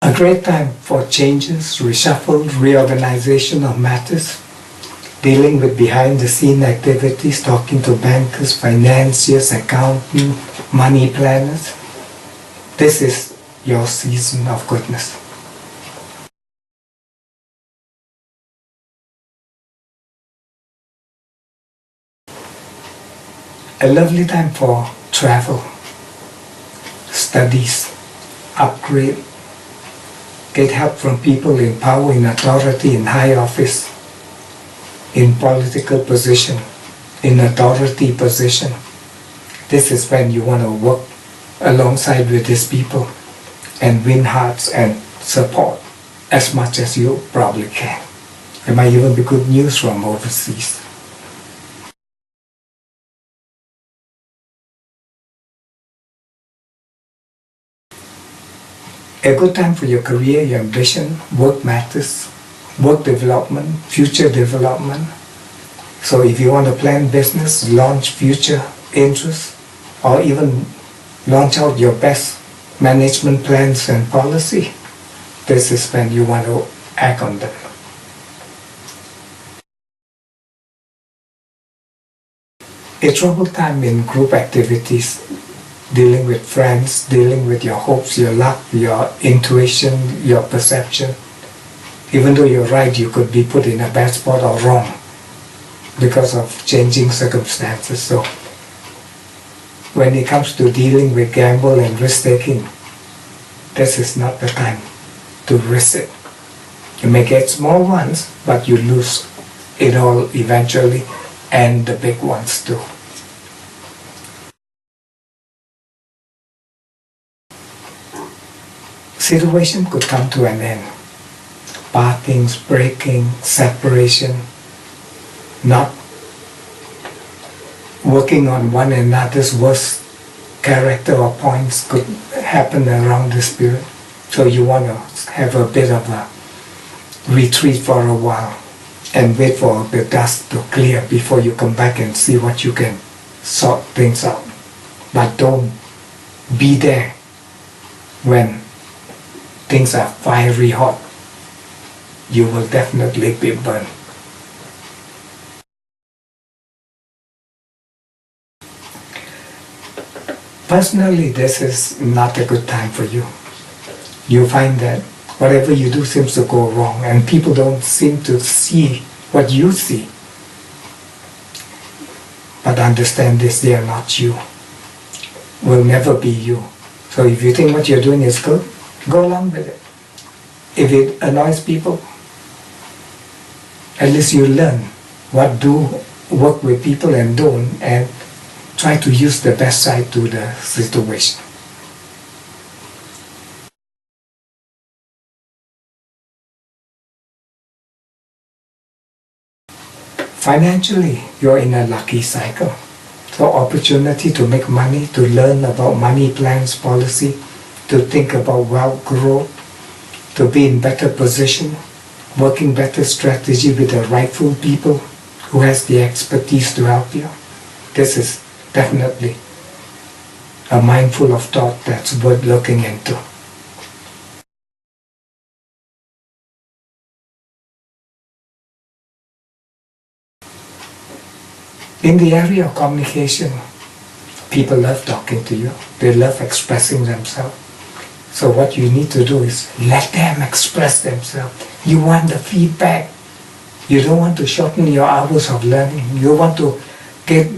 A great time for changes, reshuffle, reorganization of matters, dealing with behind-the-scene activities, talking to bankers, financiers, accountants, money planners. This is your season of goodness. A lovely time for travel, studies, upgrade, get help from people in power, in authority, in high office, in political position, in authority position. This is when you want to work alongside with these people and win hearts and support as much as you probably can. There might even be good news from overseas. A good time for your career, your ambition, work matters, work development, future development. So if you want to plan business, launch future interests, or even launch out your best management plans and policy, this is when you want to act on them. A troubled time in group activities, dealing with friends, dealing with your hopes, your luck, your intuition, your perception. Even though you're right, you could be put in a bad spot or wrong because of changing circumstances. So when it comes to dealing with gamble and risk-taking, this is not the time to risk it. You may get small ones, but you lose it all eventually, and the big ones too. Situation could come to an end. Partings, breaking, separation, not working on one another's worst character or points could happen around this period. So you want to have a bit of a retreat for a while and wait for the dust to clear before you come back and see what you can sort things out. But don't be there when things are fiery hot. You will definitely be burned. Personally, this is not a good time for you. You find that whatever you do seems to go wrong and people don't seem to see what you see. But understand this, they are not you. Will never be you. So if you think what you're doing is good, go along with it. If it annoys people, at least you learn what do work with people and don't, and try to use the best side to the situation. Financially, you're in a lucky cycle. So opportunity to make money, to learn about money plans, policy, to think about wealth growth, to be in better position, working better strategy with the rightful people who has the expertise to help you. This is definitely a mindful of thought that's worth looking into. In the area of communication, people love talking to you. They love expressing themselves. So what you need to do is let them express themselves. You want the feedback. You don't want to shorten your hours of learning. You want to get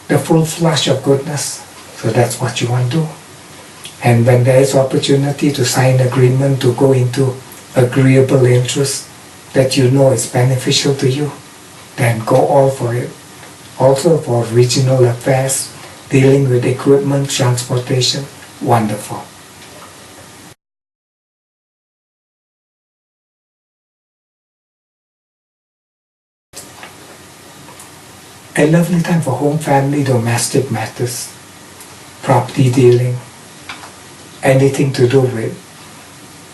the full flush of goodness. So that's what you want to do. And when there is opportunity to sign agreement, to go into agreeable interest that you know is beneficial to you, then go all for it. Also for regional affairs, dealing with equipment, transportation, wonderful. A lovely time for home, family, domestic matters, property dealing, anything to do with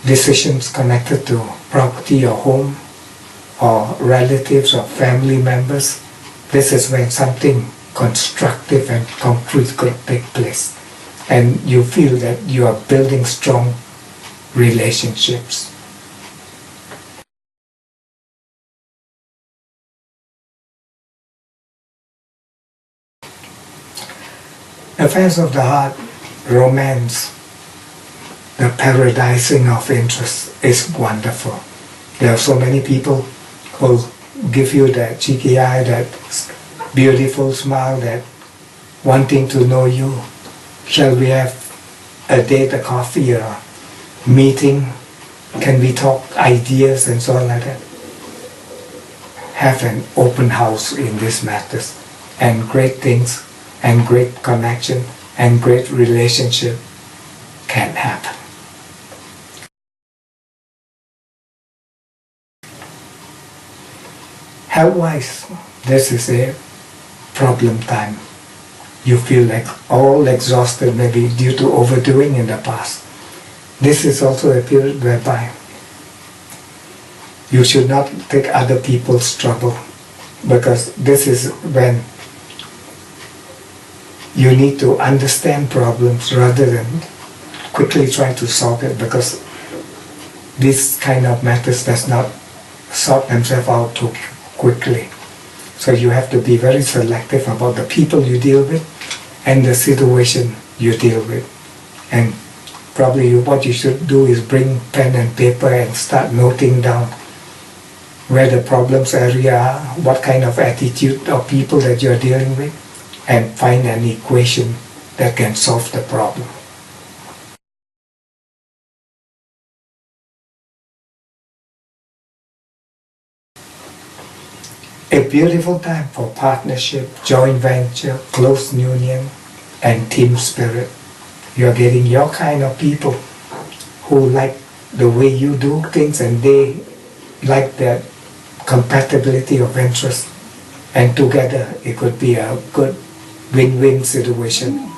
decisions connected to property or home or relatives or family members. This is when something constructive and concrete could take place. And you feel that you are building strong relationships. Affairs of the heart, romance, the paradising of interest is wonderful. There are so many people who give you that cheeky eye, that beautiful smile, that wanting to know you. Shall we have a date, a coffee, a meeting? Can we talk ideas and so on like that? Have an open house in these matters, and great things and great connection and great relationship can happen. Health-wise, this is a problem time. You feel like all exhausted, maybe due to overdoing in the past. This is also a period whereby you should not take other people's trouble, because this is when you need to understand problems rather than quickly try to solve it, because this kind of matters does not sort themselves out too quickly. So you have to be very selective about the people you deal with and the situation you deal with. And probably what you should do is bring pen and paper and start noting down where the problems area are, what kind of attitude of people that you're dealing with, and find an equation that can solve the problem. A beautiful time for partnership, joint venture, close union, and team spirit. You're getting your kind of people who like the way you do things, and they like that compatibility of interest. And together it could be a good win-win situation.